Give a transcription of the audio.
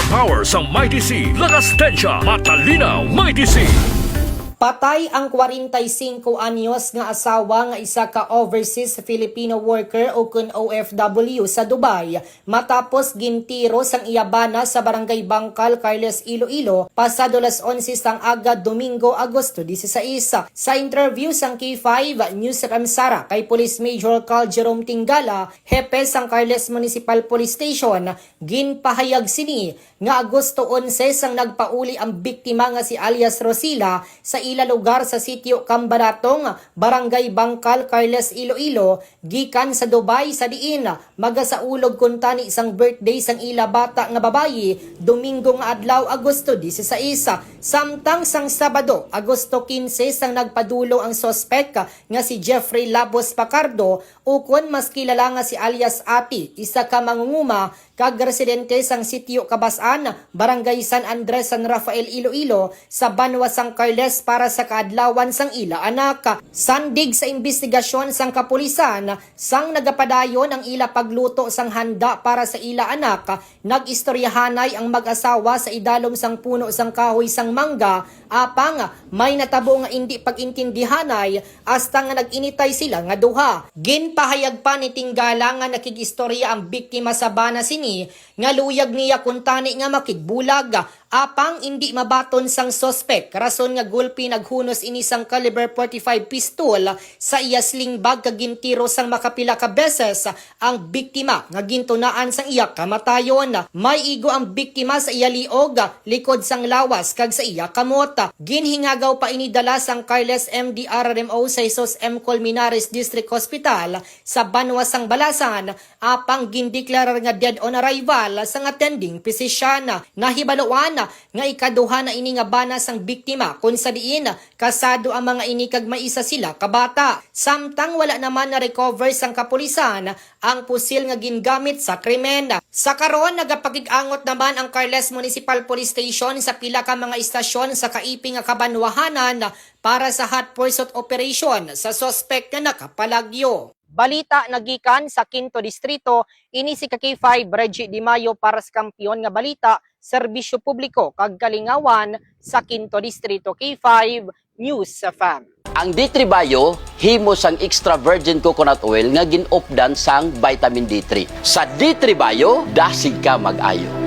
power sa Mighty C. Lakas tensya, matalinaw, Mighty C. Patay ang 45 anyos nga asawa nga isa ka overseas Filipino worker o kun OFW sa Dubai matapos gintiro sang iyabana sa barangay Bangkal, Carles, Iloilo pasado las 11 sang aga Domingo, Agosto 16. Sa interview sang K5 News Ramsara kay Police Major Carl Jerome Tingala, hepe sang Carles Municipal Police Station, ginpahayag sini nga Agosto 11 sang nagpauli ang biktima nga si alias Rosila sa ila lugar sa sitio Cambaratong, Barangay Bangkal, Carles, Iloilo, gikan sa Dubai sa diin magasaulog kuntani isang birthday sang ila bata nga babayi Domingo nga adlaw Agosto 16. Samtang sang Sabado, Agosto 15 sang nagpadulo ang sospek nga si Jeffrey Labos Pacardo ukon mas kilala nga si alias Ati, isa ka mangunguma kag residente sang sitio Kabasan, Barangay San Andres, San Rafael, Iloilo sa Banwa sang Carles para sa kaadlawan sang ila anak. Sandig sa investigasyon sang kapulisan, sang nagapadayon ang ila pagluto sang handa para sa ila anak, nag-istoryahanay ang mag-asawa sa idalom sang puno sang kahoy sang mangga, apang may natabo nga hindi pag-intindihanay hasta nga nag-initay sila nga duha. Ginpahayag pa ni Tingala nga nakigistorya ang biktima sa bana sini nga luyag niya kuntani nga makigbulag, apang hindi mabaton sang sospek rason nga gulpi naghunos inisang caliber 45 pistol sa iya sling bag kag gintiro sang makapila ka beses ang biktima nga gintunaan sang iya kamatayon. May igo ang biktima sa iya liog, likod sang lawas kag sa iya kamot. Ginhingagaw pa inidala sang Carles MDRRMO sa Isos M. Colmenares District Hospital sa Banwa sang Balasan, apang gindeklarar nga dead on arrival sang attending physician. Nahibaluan nga ikaduha na ini nga bana sang biktima kun sa diin kasado ang mga ini kag maisa sila kabata. Samtang wala naman na recover sang kapulisan ang pusil nga gingamit sa krimen. Sa karon nagapakig-angot naman ang Carles Municipal Police Station sa pila ka mga istasyon sa kaiping nga kabanwahanan para sa hot pursuit operation sa sospek nga nakapalagyo. Balita nagikan sa Quinto Distrito, ini si K5 Reggie Di Mayo para sa kampiyon nga balita, serbisyo publiko kag kalingawan sa Quinto Distrito. K5 News FM. Ang D3 Bio, himo sang extra virgin coconut oil nga gin-opdan sang vitamin D3. Sa D3 Bio, dasig ka mag-ayo.